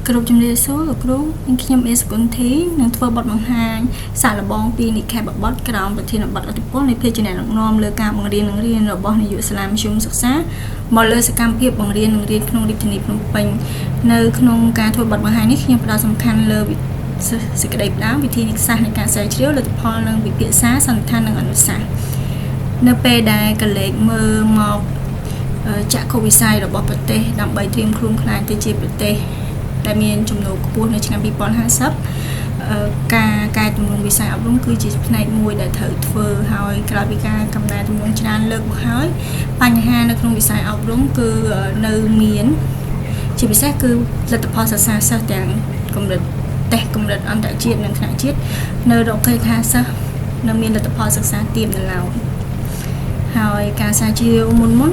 Group ជំរាបសួរលោកគ្រូនាងខ្ញុំអេសគុណធីនឹងធ្វើបទបង្ហាញសារល្បងពីនិក្ខេបបទក្រោមប្រធានបទអធិពលនៃភាគចំណែកដឹកនាំលើការបង្រៀននិងរៀនរបស់នាយកសាលាមធ្យមសិក្សាមកលើសកម្មភាពបង្រៀននិងរៀនក្នុងរាជធានីភ្នំពេញនៅក្នុងការធ្វើបទបង្ហាញនេះខ្ញុំផ្ដោតសំខាន់លើសេចក្តីផ្ដាំវិធីសាស្ត្រនៃការស្រាវជ្រាវលទ្ធផលនិងវិភាគសាសន្និដ្ឋាននិងអនុសាសន៍នៅពេលដែលកលេចមើលមកចក្ខុវិស័យរបស់ប្រទេសដើម្បីត្រៀមខ្លួនខ្លាចទៅជាប្រទេសដែលមានចំនួនខ្ពស់នៅឆ្នាំ2050ការកែតម្រង់វិស័យអប់រំគឺជាផ្នែកមួយដែលត្រូវធ្វើហើយក្រោយពីការកំណែទម្រង់ច្រើនលើកមកហើយបញ្ហានៅក្នុងវិស័យអប់រំគឺនៅមានជាពិសេសគឺលទ្ធផលសិក្សាសិស្សទាំងកម្រិតតេស្តកម្រិតអន្តរជាតិនិងថ្នាក់ជាតិនៅរកឃើញថាសិស្សនៅមានលទ្ធផលសិក្សាទាបនៅឡើយហើយការស្រាវជ្រាវមុន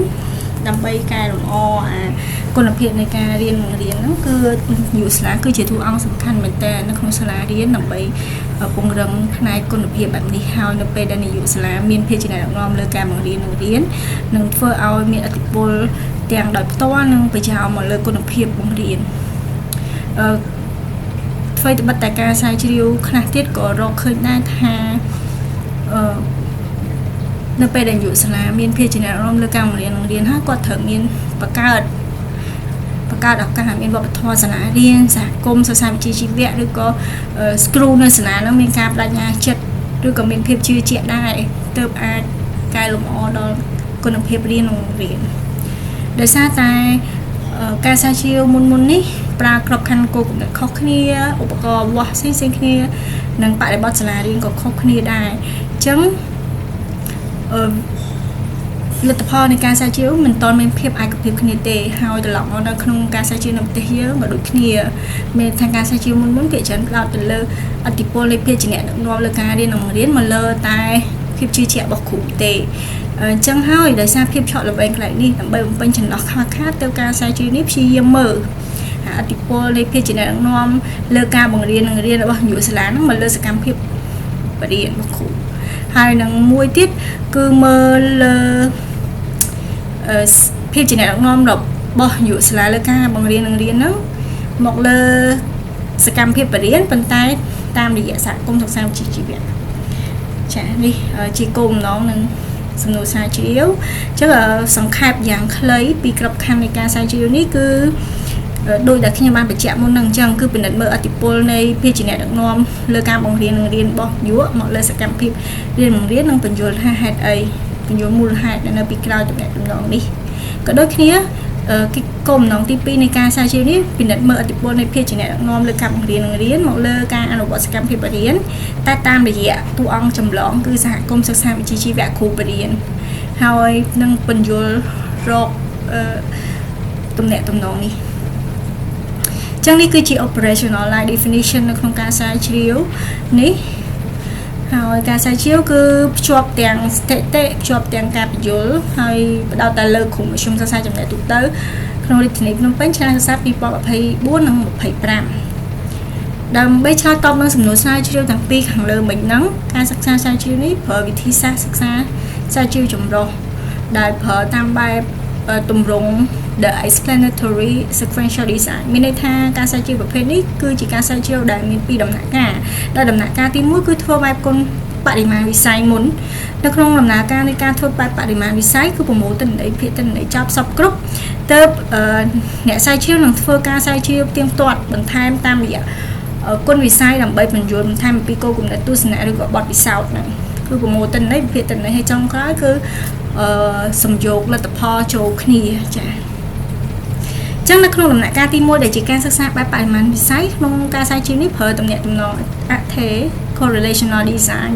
ដើម្បីកែលម្អគុណភាពនៃការរៀនហ្នឹងគឺយុវសាលាគឺជាតួអង្គសំខាន់មែនទែននៅក្នុងសាលារៀនដើម្បីពង្រឹងផ្នែកគុណភាពបែបនេះហើយនៅពេលដែលនាយកសាលាមានភារកិច្ចដឹកនាំលើការបង្រៀននិងរៀននឹងធ្វើឲ្យមានឥទ្ធិពលទាំងដោយផ្ទាល់និងប្រយោជន៍មកលើគុណភាពបង្រៀនអ្វីត្បិតតែការស្រាវជ្រាវខ្លះទៀតក៏រកឃើញដែរថានៅពេលដែលយុវសាលាមានភារកិច្ចដឹកនាំលើការបង្រៀននិងរៀនហើយគាត់ត្រូវមានបង្កើតឱកាសមានវប្បធម៌សាលារៀនសហគមន៍សិក្សាវិជ្ជាជីវៈឬក៏គ្រូនៅសាលានោះមានការបដិញ្ញាចិត្តឬក៏មានភាពជឿជាក់ដែរទើបអាចកែលម្អដល់គុណភាពរៀននិងរៀនដោយសារតែការស្រាវជ្រាវមុននេះប្រើក្របខ័ណ្ឌគោលគំនិតខុសគ្នាឧបករណ៍វាស់ផ្សេងគ្នានិងបរិបទសាលារៀនក៏ខុសគ្នាដែរអញ្ចឹងលទ្ធផលនៃការស្រាវជ្រាវមិនទាន់មានភាពឯកភាពគ្នាទេហើយត្រឡប់មកនៅក្នុងការស្រាវជ្រាវនៅប្រទេសយើងក៏ដូចគ្នាមានថាការស្រាវជ្រាវមុនភាគច្រើនផ្ដោតទៅលើឥទ្ធិពលនៃភាគចំណែកដឹកនាំលើការរៀននិងបង្រៀនមកលើតែភាពជឿជាក់របស់គ្រូទេអញ្ចឹងហើយដោយសារភាពឆក់ល្បែងខ្លះនេះដើម្បីបំពេញចន្លោះខ្វះខាតទៅការស្រាវជ្រាវនេះព្យាយាមមើលឥទ្ធិពលនៃភាគចំណែកដឹកនាំលើការបង្រៀននិងរៀនរបស់យុវសាលាហ្នឹងមកលើសកម្មភាពបរិញ្ញាបត្ររបស់គ្រូហើយនឹងមួយទៀតគឺមើលលើភាពចំណែកដឹកនាំរបស់យុវសាលាលើការបង្រៀននិងរៀនហ្នឹងមកលើសកម្មភាពបរិញ្ញាបត្រប៉ុន្តែតាមរយៈសហគមន៍សិក្សាវិជ្ជាជីវៈចានេះជាគោលបំណងនិងសំណួរស្រាវជ្រាវអញ្ចឹងសង្ខេបយ៉ាងខ្លីពីក្របខ័ណ្ឌនៃការស្រាវជ្រាវនេះគឺដោយដែលខ្ញុំបានបញ្ជាក់មុនហ្នឹងអញ្ចឹងគឺពិនិត្យមើលឥទ្ធិពលនៃភាគចំណែកដឹកនាំលើការបង្រៀននិងរៀនរបស់យុវមកលើសកម្មភាពរៀនបង្រៀននិងបញ្យល់ថាហេតុអីបញ្យល់មូលហេតុនៅពីក្រោយតំណែងនេះក៏ដូចគ្នាគោលបំណងទី2នៃការស្រាវជ្រាវនេះពិនិត្យមើលឥទ្ធិពលនៃភាគចំណែកដឹកនាំលើការបង្រៀននិងរៀនមកលើការអនុវត្តសកម្មភាពបរិញ្ញាតែតាមរយៈតួអង្គចម្លងគឺសហគមន៍សិក្សាវិជ្ជាជីវៈគ្រូបរិញ្ញាហើយនឹងបញ្យល់រកតំណែងនេះចឹងនេះគឺជា operational line definition នៅក្នុងការស្រាវជ្រាវនេះហើយការស្រាវជ្រាវគឺភ្ជាប់ទាំងស្ថិតិភ្ជាប់ទាំងការបញ្យល់ហើយផ្ដោតតែលើក្រុមមធ្យមសិក្សាចំណេះទូទៅក្នុងរាជធានីភ្នំពេញឆ្នាំសិក្សា2024និង25ដើម្បីឆ្លើយតបនឹងសំណួរស្រាវជ្រាវទាំងពីរខាងលើមិញហ្នឹងការសិក្សាស្រាវជ្រាវនេះប្រើវិធីសាស្ត្រសិក្សាស្រាវជ្រាវចម្រុះដែលប្រើតាមបែបទម្រង់ the explanatory sequential design មានន័យថាការស្រាវជ្រាវប្រភេទនេះគឺជាការស្រាវជ្រាវដែលមានពីរដំណាក់កាលដែលដំណាក់កាលទី1គឺធ្វើបែបគុណបរិមាណវិស័យមុននៅក្នុងដំណើរការនៃការធ្វើបែបបរិមាណវិស័យគឺប្រមូលទិន្នន័យភាគទិន្នន័យចប់សពគ្រប់ទើបអ្នកស្រាវជ្រាវនឹងធ្វើការស្រាវជ្រាវផ្ទៀងផ្ទាត់បន្ថែមតាមរយៈគុណវិស័យដើម្បីបញ្យល់បន្ថែមអំពីគោលគំនិតទស្សនៈឬក៏បទពិសោធន៍ហ្នឹងគឺប្រមូលទិន្នន័យភាគទិន្នន័យឲ្យចុងក្រោយគឺសំយោគលទ្ធផលចូលគ្នាចា៎ចឹងនៅក្នុងដំណាក់កាលទី1ដែលជាការសិក្សាបែបបរិមាណវិស័យក្នុងការស្រាវជ្រាវនេះប្រើតំណែងអថេ correlational design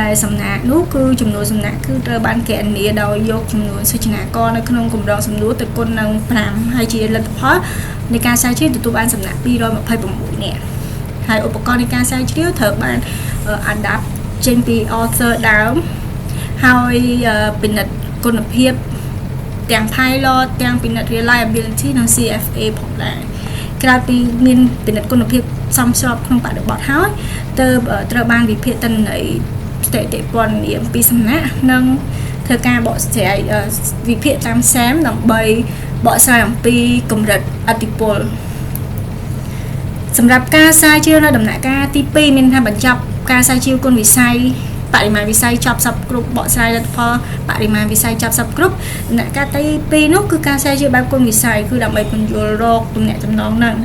ដែលសំណាក់នោះគឺចំនួនសំណាក់គឺត្រូវបានគេអានដោយយកចំនួនសូចនាករនៅក្នុងកម្រងសំណួរទៅគុណនឹង5ហើយជាលទ្ធផលនៃការស្រាវជ្រាវទទួលបានសំណាក់229នាក់ហើយឧបករណ៍នៃការស្រាវជ្រាវត្រូវបាន adapt ចេញពី author ដើមហើយពិនិត្យគុណភាពទាំង pilot ទាំងពិនិត្យ reliability និង CFA ផងដែរក្រៅពីមានពិនិត្យគុណភាពសមស្របក្នុងបរិបទហើយទើបត្រូវបានវិភាគទិន្នន័យស្ថិតិពណ៌នាមពីសំណាក់និងធ្វើការបកស្រាយវិភាគតាមSAMដើម្បីបកស្រាយអំពីកម្រិតឥទ្ធិពល សម្រាប់ការស្រាវជ្រាវនៅដំណាក់កាលទី2មានថាបញ្ចប់ការស្រាវជ្រាវគុណវិស័យបរិមាណវិស័យចប់សពគ្រប់បកស្រាយលទ្ធផលបរិមាណវិស័យចប់សពគ្រប់ដំណាក់កាលទី2នោះគឺការស្រាវជ្រាវបែបគុណវិស័យគឺដើម្បីពន្យល់រកទំនាក់ទំនងហ្នឹងអ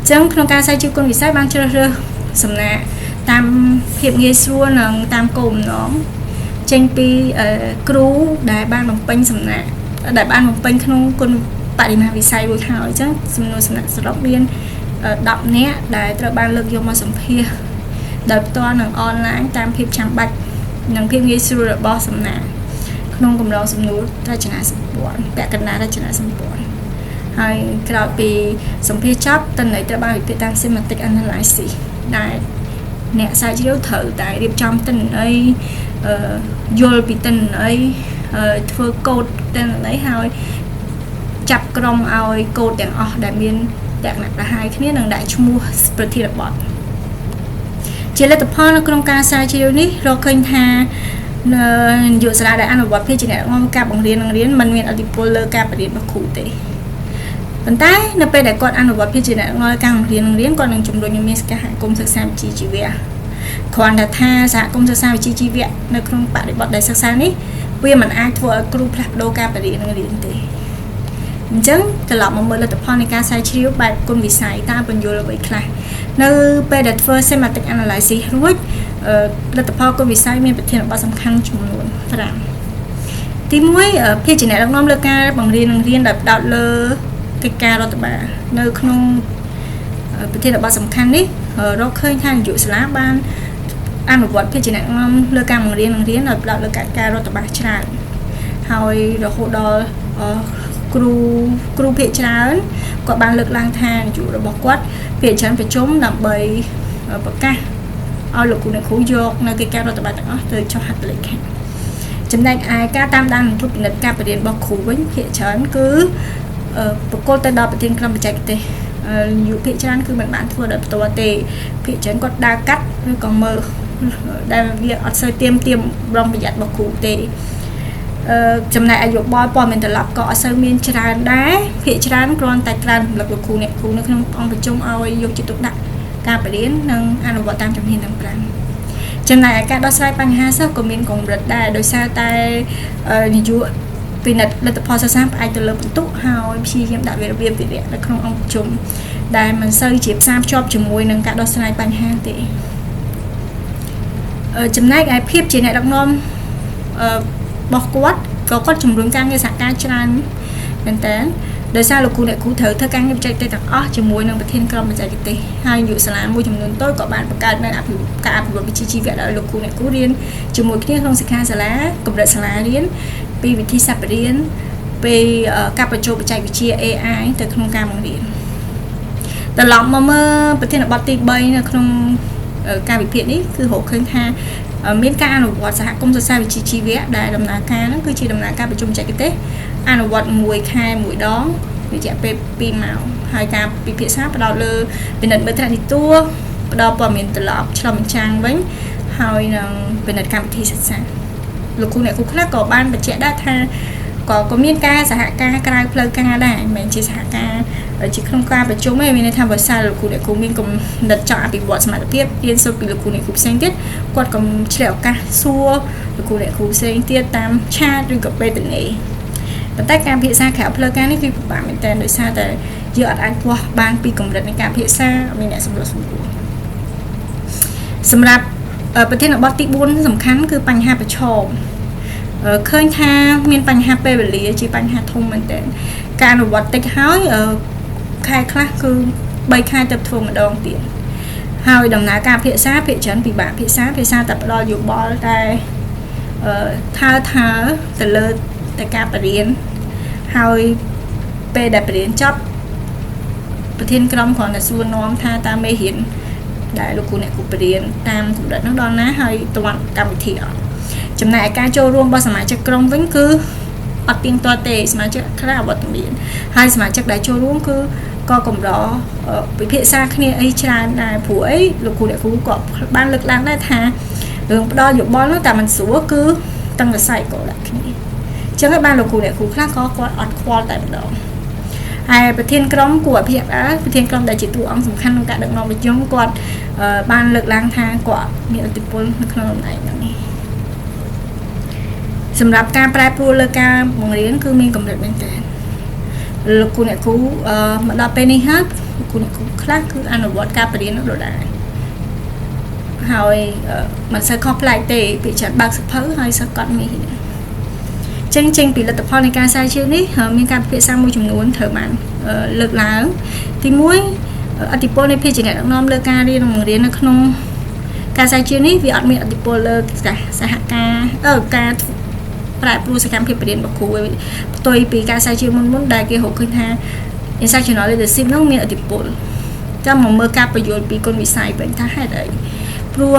ញ្ចឹងក្នុងការស្រាវជ្រាវគុណវិស័យបានជ្រើសរើសសំណាក់តាមភាពងាយស្រួលនិងតាមគោលបំណងចេញពីគ្រូដែលបានបំពេញសំណាក់ដែលបានបំពេញក្នុងគុណបរិមាណវិស័យរួចហើយអញ្ចឹងសំណួរសំណាក់សរុបមាន10នាក់ដែលត្រូវបានលើកយកមកសម្ភាសន៍ដោយផ្ទាល់និងអនឡាញតាមភាពចាំបាច់និងភាពងាយស្រួលរបស់សំណាក់ក្នុងកម្រងសំណួររចនាសម្ព័ន្ធពាក់កណ្ដាលរចនាសម្ព័ន្ធហើយក្រោយពីសម្ភាសន៍ចប់តន័យត្រូវបានវិភាគតាម semantic analysis ដែលអ្នកស្រាវជ្រាវត្រូវតែរៀបចំតន័យយល់ពីតន័យធ្វើកូដតន័យហើយចាប់ក្រុមឲ្យកូដទាំងអស់ដែលមានលក្ខណៈប្រហែលគ្នានឹងដាក់ឈ្មោះប្រធានបទជាលទ្ធផលនៅក្នុងការស្រាវជ្រាវនេះរកឃើញថាយុវសាលាដែលអនុវត្តភាគជាអ្នកដឹកនាំការបង្រៀននឹងរៀនមិនមានឥទ្ធិពលលើការបរិញ្ញាបត្រគ្រូទេប៉ុន្តែនៅពេលដែលគាត់អនុវត្តភាគជាអ្នកដឹកនាំការបង្រៀននឹងរៀនគាត់នឹងជំរុញឲ្យមានសហគមន៍សិក្សាវិជ្ជាជីវៈគ្រាន់តែថាសហគមន៍សិក្សាវិជ្ជាជីវៈនៅក្នុងបរិបទដែលសិក្សានេះវាមិនអាចធ្វើឲ្យគ្រូផ្លាស់ប្ដូរការបរិញ្ញាបត្រនឹងរៀនទេអញ្ចឹងត្រឡប់មកមើលលទ្ធផលនៃការស្រាវជ្រាវបែបគុណវិស័យតើបញ្យល់អ្វីខ្លះនៅពេលដែលធ្វើ semantic analysis រួចលទ្ធផលគុណវិស័យមានប្រធានបទសំខាន់ចំនួន5ទី1ភាគជាអ្នកដឹកនាំលើការបង្រៀននឹងរៀនដោយផ្ដោតលើកិច្ចការរដ្ឋបាលនៅក្នុងប្រធានបទសំខាន់នេះរកឃើញថានាយកសាលាបានអនុវត្តភាគជាអ្នកដឹកនាំលើការបង្រៀននឹងរៀនដោយផ្ដោតលើកិច្ចការរដ្ឋបាលច្រើនហើយរហូតដល់គ្រូភាគច្រើនគាត់បានលើកឡើងថានាយករបស់គាត់ភាគច្រើនប្រជុំដើម្បីប្រកាសឲ្យលោកគ្រូអ្នកគ្រូយកនៅកិច្ចការរដ្ឋបាលទាំងអស់ទៅចុះហត្ថលេខាចំណែកឯការតាមដាននិងត្រួតពិនិត្យការបរៀនរបស់គ្រូវិញភាគច្រើនគឺប្រកល់ទៅដល់ប្រធានក្រុមបច្ចេកទេសយុភាគច្រើនគឺមិនបានធ្វើដោយផ្ទាល់ទេភាគច្រើនគាត់ដើរកាត់ឬក៏មើលដែលវាអត់សូវទៀមប្រុងប្រយ័ត្នរបស់គ្រូទេចំណែកអាយុបលព័ត៌មានត្រឡប់ក៏អត់សូវមានច្រើនដែរភាគច្រើនគ្រាន់តែក្រើនរំលឹកលោកគ្រូអ្នកគ្រូនៅក្នុងអង្គប្រជុំឲ្យយកចិត្តទុកដាក់ការបរៀននិងអនុវត្តតាមជំហានទាំង5ចំណែកឯការដោះស្រាយបញ្ហាសិស្សក៏មានកម្រិតដែរដោយសារតែនាយកពិនិត្យលទ្ធផលសិក្សាផ្អែកទៅលើបន្ទុកហើយព្យាយាមដាក់វារបៀបវិរៈនៅក្នុងអង្គប្រជុំដែលមិនសូវជាផ្សារភ្ជាប់ជាមួយនឹងការដោះស្រាយបញ្ហាទេចំណែកឯភាពជាអ្នកដឹកនាំរបស់គាត់ជំរុញការងារសហការច្រើនមែនតើដោយសារលោកគ្រូអ្នកគ្រូត្រូវធ្វើការងារបច្ចេកទេសទាំងអស់ជាមួយនឹងប្រធានក្រុមបច្ចេកទេសហើយយុវសាលាមួយចំនួនតូចក៏បានបង្កើតនៅការអភិវឌ្ឍវិជ្ជាជីវៈដោយលោកគ្រូអ្នកគ្រូរៀនជាមួយគ្នាក្នុងសិក្ខាសាលាកម្រិតសាលារៀនពីវិធីសាស្ត្របរៀនពីការបញ្ចូលបច្ចេកវិទ្យា AI ទៅក្នុងការបង្រៀនត្រឡប់មកមើលប្រធានបទទី3នៅក្នុងការវិភាគនេះគឺរកឃើញថាមានការអនុវត្តសហគមន៍សិក្សាវិជ្ជាជីវៈដែលដំណើរការហ្នឹងគឺជាដំណើរការប្រជុំបច្ចេកទេសអនុវត្ត1ខែ1ដងរយៈពេល2ម៉ោងហើយការពិភាក្សាផ្ដោតលើពិនិត្យមើលថ្នាក់ទីទួផ្ដល់ព័ត៌មានត្រឡប់ឆ្លុះបញ្ចាំងវិញហើយនឹងពិនិត្យកម្មវិធីសិក្សាលោកគ្រូអ្នកគ្រូខ្លះក៏បានបញ្ជាក់ដែរថាក៏មានការសហការក្រៅផ្លូវការដែរមិនមែនជាសហការជាក្នុងការប្រជុំទេមានន័យថាបើសិនលោកគ្រូអ្នកគ្រូមានគំនិតចង់អភិវឌ្ឍសមត្ថភាពរៀនសូត្រពីលោកគ្រូអ្នកគ្រូផ្សេងទៀតគាត់ក៏ឆ្លៀតឱកាសសួរលោកគ្រូអ្នកគ្រូផ្សេងទៀតតាមឆាតឬក៏បេតនីប៉ុន្តែការពិភាក្សាក្រៅផ្លូវការនេះគឺពិបាកមែនទែនដោយសារតែយើងអត់អាចវាស់បានពីកម្រិតនៃការពិភាក្សាមានអ្នកសម្រួលសម្រាប់ប្រធានបទទី4សំខាន់គឺបញ្ហាប្រឈមឃើញថាមានបញ្ហាពេលវេលាជាបញ្ហាធំមែនទែនការអនុវត្តតិចហើយខែខ្លះគឺ3ខែទៅធ្វើម្ដងទៀតហើយដំណើរការភាសាភាគច្រើនពិបាកភាសាតែផ្ដល់យោបល់តែថាទៅលើតែការបរៀនហើយពេលដែលបរៀនចប់ប្រធានក្រុមគ្រាន់តែសួរនាំថាតើមេរៀនដែលលោកគ្រូអ្នកគ្រូបរៀនតាមកម្រិតនោះដល់ណាហើយទាន់កម្មវិធីអត់ចំណែកឯការចូលរួមរបស់សមាជិកក្រុមវិញគឺអត់ទៀងទាត់ទេសមាជិកខ្លះអវត្តមានហើយសមាជិកដែលចូលរួមគឺក៏កម្រពិភាក្សាគ្នាអីច្រើនដែរព្រោះអីលោកគ្រូអ្នកគ្រូក៏បានលើកឡើងដែរថារឿងផ្ដល់យោបល់នោះតែមិនស្រួលគឺតឹងរស័យក៏ដាក់គ្នាអញ្ចឹងហើយបានលោកគ្រូអ្នកគ្រូខ្លះក៏គាត់អត់ខ្វល់តែម្ដង ហើយប្រធានក្រុមគួរអភិបាលប្រធានក្រុមដែលជាតួអង្គសំខាន់ក្នុងការដឹកនាំប្រជុំគាត់បានលើកឡើងថាគាត់មានឥទ្ធិពលនៅក្នុងតំណែងហ្នឹងនេះសម្រាប់ការប្រែប្រួលលើការបង្រៀនគឺមានកម្រិតមែនទែនលោកគ្រូអ្នកគ្រូមកដល់ពេលនេះហើយលោកគ្រូអ្នកគ្រូខ្លះគឺអនុវត្តការបរៀននោះដដែលហើយមិនសូវខុសប្លែកទេពីច្រើនបើកសភៅហើយសិស្សគាត់មានចេញពីលទ្ធផលនៃការស្រាវជ្រាវនេះមានការពិភាក្សាមួយចំនួនត្រូវបានលើកឡើងទី1ឥទ្ធិពលនៃភាគជាអ្នកដឹកនាំលើការរៀននិងបង្រៀននៅក្នុងការស្រាវជ្រាវនេះវាអត់មានឥទ្ធិពលលើសហការការប្រែប្រួលសកម្មភាពបរិញ្ញាបត្រគ្រូផ្ទុយពីការស្រាវជ្រាវមុនដែលគេរកឃើញថា Instructional Leadership នោះមានឥទ្ធិពលចាំមកមើលការបញ្យល់ពីគុណវិស័យវិញថាហេតុអីព្រោះ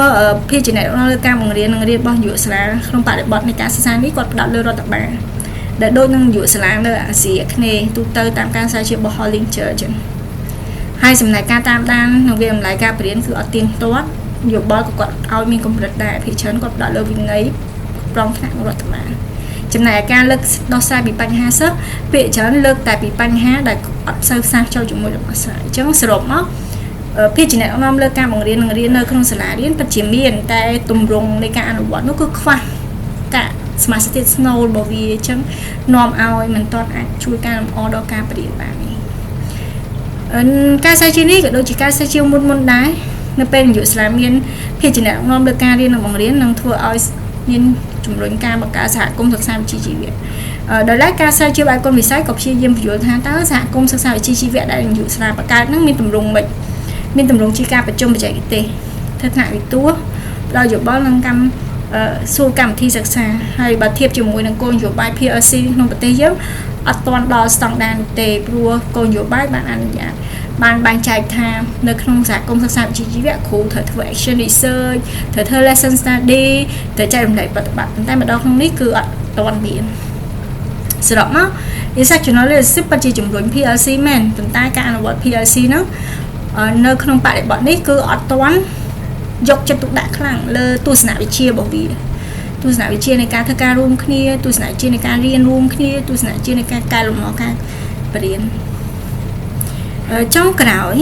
ភាគជាអ្នកដឹកនាំលើការបង្រៀននិងរៀនរបស់យុវសាលាក្នុងបរិបទនៃការសិក្សានេះគាត់ផ្ដោតលើរដ្ឋបាលដែលដូចនឹងយុវសាលានៅអាស៊ីអាគ្នេយ៍ទូទៅតាមការស្រាវជ្រាវរបស់ Hollinger ចឹងហើយសម្ដែងការតាមដាននិងវាតម្លៃការបរិញ្ញាគឺអត់ទៀងទាត់យោបល់ក៏គាត់ឲ្យមានកម្រិតដែរភាគច្រើនគាត់ផ្ដោតលើវិន័យប្រងថ្នាក់រដ្ឋបាលចំណែកការលើកដោះស្រាយពីបញ្ហាសិស្សភាគច្រើនលើកតែពីបញ្ហាដែលអត់សូវផ្សារចូលជាមួយដំណោះស្រាយអញ្ចឹងសរុបមកភាគជាអ្នកដឹកនាំលើការបង្រៀននិងរៀននៅក្នុងសាលារៀនពិតជាមានតែទម្រង់នៃការអនុវត្តនោះគឺខ្វះការសមាសភាពស្នូលរបស់វាអញ្ចឹងនាំឲ្យមិនទាន់អាចជួយការលម្អដល់ការបរិញ្ញាបាននេះការស្រាវជ្រាវនេះក៏ដូចជាការស្រាវជ្រាវមុនដែរនៅពេលយុវសាលាមានភាគជាអ្នកដឹកនាំលើការរៀននិងបង្រៀននឹងធ្វើឲ្យមានជំរុញការបង្កើតសហគមន៍សិក្សាវិជ្ជាជីវៈដោយឡែកការស្រាវជ្រាវបែបគុណវិស័យក៏ព្យាយាមពន្យល់ថាតើសហគមន៍សិក្សាវិជ្ជាជីវៈដែលយុវសាលាបង្កើតនឹងមានទម្រង់ម៉េចមានទម្រង់ជាការប្រជុំបច្ចេកទេសធ្វើថ្នាក់វិទូផ្ដល់យោបល់និងសួរកម្មវិធីសិក្សាហើយបើធៀបជាមួយនឹងគោលនយោបាយ PLC ក្នុងប្រទេសយើងអត់ទាន់ដល់ស្តង់ដារនោះទេព្រោះគោលនយោបាយបានអនុញ្ញាតបានបែងចែកថានៅក្នុងសហគមន៍សិក្សាវិជ្ជាជីវៈគ្រូត្រូវធ្វើ action research ត្រូវធ្វើ lesson study ត្រូវចែករំលែកប្រតិបត្តិតែម្ដងក្នុងនេះគឺអត់ទាន់មានសរុបមក Instructional Leadership ពិតជាជំរុញ PLC មែនប៉ុន្តែការអនុវត្ត PLC នោះនៅក្នុងបរិបទនេះគឺអត់ទាន់យកចិត្តទុកដាក់ខ្លាំងលើទស្សនវិជ្ជារបស់វាទស្សនវិជ្ជានៃការធ្វើការរួមគ្នាទស្សនវិជ្ជានៃការរៀនរួមគ្នាទស្សនវិជ្ជានៃការកែលម្អការបរិញ្ញាចុងក្រោយ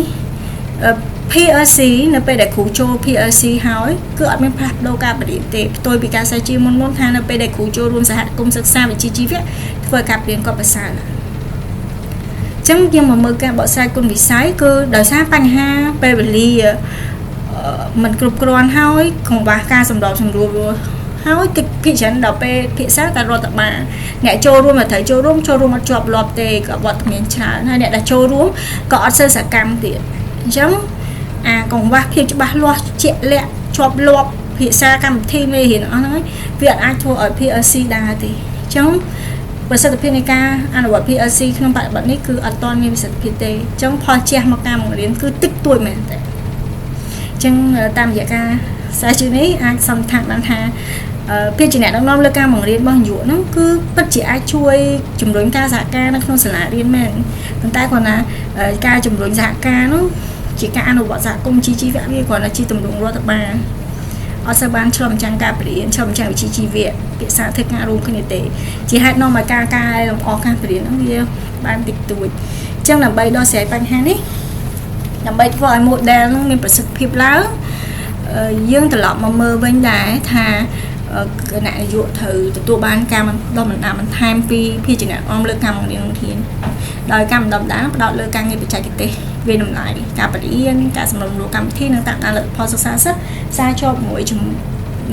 PLC នៅពេលដែលគ្រូចូល PLC ហើយគឺអត់មានផ្លាស់ប្ដូរការបរិញ្ញាទេផ្ទុយពីការស្រាវជ្រាវមុនថានៅពេលដែលគ្រូចូលរួមសហគមន៍សិក្សាវិជ្ជាជីវៈធ្វើការបរិញ្ញាគាត់ប្រសើរណាស់ចឹងយើងមកមើលការបកស្រាយគុណវិស័យគឺដោយសារបញ្ហាពេលវេលាមិនគ្រប់គ្រាន់ហើយកង្វះការសម្របសម្រួលហើយកិច្ចពិចារណាដល់ពេលភាសាតែរដ្ឋបាលអ្នកចូលរួមត្រូវចូលរួមអត់ជាប់លាប់ទេក៏វត្តមានច្រើនហើយអ្នកដែលចូលរួមក៏អត់សូវសកម្មទៀតអញ្ចឹងអាកង្វះភាពច្បាស់លាស់ជាក់លាក់ជាប់លាប់ភាសាកម្មវិធីមេរៀនអស់ហ្នឹងវាអាចធ្វើឲ្យ PLC ដែរទេអញ្ចឹងប្រសិទ្ធភាពនៃការអនុវត្ត PLC ក្នុងបរិបទនេះគឺអត់ទាន់មានប្រសិទ្ធភាពទេអញ្ចឹងផលជះមកការបង្រៀនគឺតិចតួចមែនទេអញ្ចឹងតាមរយៈការស្រាវជ្រាវនេះអាចសន្និដ្ឋានបានថាភាគជាអ្នកដឹកនាំលើការបង្រៀនរបស់យុវហ្នឹងគឺពិតជាអាចជួយជំរុញការសហការនៅក្នុងសាលារៀនមែនប៉ុន្តែគាត់ណាការជំរុញសហការនោះជាការអនុវត្តសហគមន៍ជីវៈវាគ្រាន់តែជាទម្រង់រដ្ឋបាលអត់សូវបានឆ្លុះបញ្ចាំងការបរិញ្ញាឆ្លុះបញ្ចាំងវិជ្ជាជីវៈភាសាធ្វើការរួមគ្នាទេជាហេតុនាំឲ្យការលម្អការបរិញ្ញាហ្នឹងវាបានតិចតួចអញ្ចឹងដើម្បីដោះស្រាយបញ្ហានេះដើម្បីធ្វើឲ្យ model ហ្នឹងមានប្រសិទ្ធភាពឡើងយើងត្រឡប់មកមើលវិញដែរថាគណៈនាយកត្រូវទទួលបានការបណ្ដុះបណ្ដាលបន្ថែមពីភាគណៈអង្គលើការបង្រៀនធានដោយការបណ្ដុះបណ្ដាលផ្ដោតលើការងារបច្ចេកទេសវាតម្លៃការបរិញ្ញាការសម្របសម្រួលកម្មវិធីនិងតាមដានលទ្ធផលសិក្សាសិស្សសារជាប់មួយ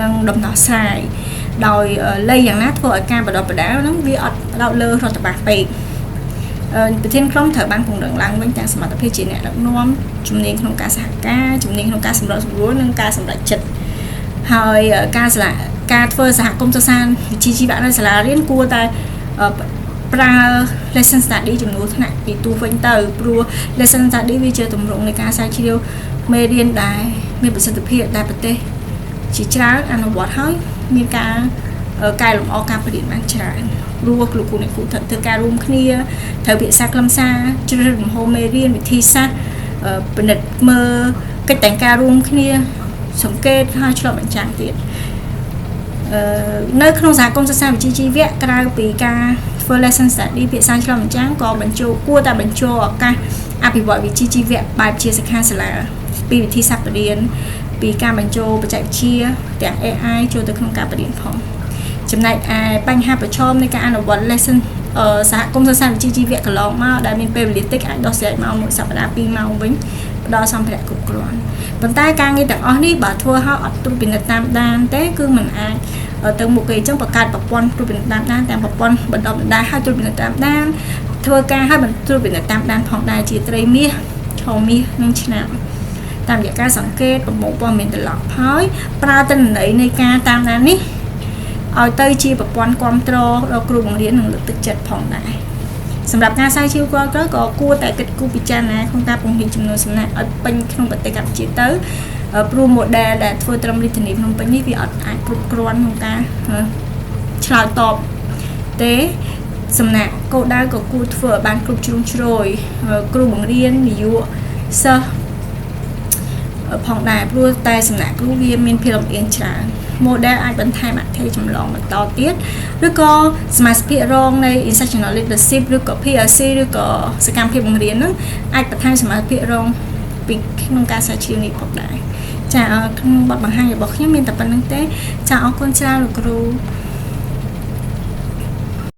នឹងដំណោះស្រាយដោយលៃយ៉ាងណាធ្វើឲ្យការបណ្ដុះបណ្ដាលហ្នឹងវាអត់ផ្ដោតលើរដ្ឋបាលពេកប្រធានក្រុមត្រូវបានពង្រឹងឡើងវិញទាំងសមត្ថភាពជាអ្នកដឹកនាំជំនាញក្នុងការសហការជំនាញក្នុងការសម្របសម្រួលនិងការសម្រេចចិត្តហើយការធ្វើសហគមន៍សិក្សាវិជ្ជាជីវៈនៅសាលារៀនគួរតែប្រើ lesson study ចំនួនថ្នាក់ពីទូវិញទៅព្រោះ lesson study វាជាទម្រង់នៃការស្រាវជ្រាវមេរៀនដែលមានប្រសិទ្ធភាពដែលប្រទេសជាច្រើនអនុវត្តហើយមានការកែលម្អការបរិញ្ញាបានច្រើនព្រោះលោកគ្រូអ្នកគ្រូត្រូវធ្វើការរួមគ្នាត្រូវពិភាក្សាខ្លឹមសារជ្រើសរើសលំហូរមេរៀនវិធីសាស្ត្រពិនិត្យមើលកិច្ចតែងការរួមគ្នាសង្កេតហើយឆ្លុះបញ្ចាំងទៀតនៅក្នុងសហគមន៍សិក្សាវិជ្ជាជីវៈក្រៅពីការធ្វើ ធ្វើ lesson study ភាសាឆ្លងម្ចាំងក៏បញ្ចូលគួរតែបញ្ចូលឱកាសអភិវឌ្ឍវិជ្ជាជីវៈបែបជាសិក្ខាសាលាពីវិធីសាស្ត្របរៀនពីការបញ្ចូលបច្ចេកវិទ្យាទាំង AI ចូលទៅក្នុងការបរៀនផងចំណែកឯបញ្ហាប្រឈមនៃការអនុវត្ត lesson សហគមន៍សិក្សាវិជ្ជាជីវៈកន្លងមកដែលមានពេលវេលាតិចអាចដោះស្រាយមកមួយសប្តាហ៍2ម៉ោងវិញផ្ដល់សម្ភារៈគ្រប់គ្រាន់ប៉ុន្តែការងារទាំងអស់នេះបើធ្វើឲ្យអត់ត្រួតពិនិត្យតាមដានទេគឺมันអាចទៅមុខគេអញ្ចឹងបង្កើតប្រព័ន្ធត្រួតពិនិត្យតាមដានទាំងប្រព័ន្ធបណ្ដុះបណ្ដាលឲ្យត្រួតពិនិត្យតាមដានធ្វើការឲ្យត្រួតពិនិត្យតាមដានផងដែរជាត្រីមាសឆមាសនិងឆ្នាំតាមរយៈការសង្កេតប្រមូលព័ត៌មានត្រឡប់ហើយប្រើទិន្នន័យនៃការតាមដាននេះឲ្យទៅជាប្រព័ន្ធគ្រប់គ្រងដល់គ្រូបង្រៀននិងលើកទឹកចិត្តផងដែរសម្រាប់ការស្រាវជ្រាវគាត់ក៏គួរតែគិតគូរពិចារណាក្នុងការពង្រីកចំនួនសំណាក់ឲ្យពេញក្នុងប្រទេសកម្ពុជាទៅព្រោះ model ដែលធ្វើត្រឹមរាជធានីភ្នំពេញនេះវាអត់អាចគ្រប់គ្រាន់ក្នុងការឆ្លើយតបទេសំណាក់គោលដៅក៏គួរធ្វើឲ្យបានគ្រប់ជ្រុងជ្រោយគ្រូបង្រៀននាយកសិស្សផងដែរព្រោះតែសំណាក់គ្រូវាមានភាពលំអៀងច្រើន model អាចបន្ថែមអត្ថចម្លងបន្តទៀតឬក៏សមាជិករងនៃ institutional leadership ឬក៏ PLC ឬក៏សកម្មភាពបង្រៀនហ្នឹងអាចបន្ថែមសមាជិករងពីក្នុងការស្រាវជ្រាវនេះផងដែរចាក្នុងបទបង្ហាញរបស់ខ្ញុំមានតែប៉ុណ្្នឹងទេចាអរគុណច្រើនលោកគ្រូ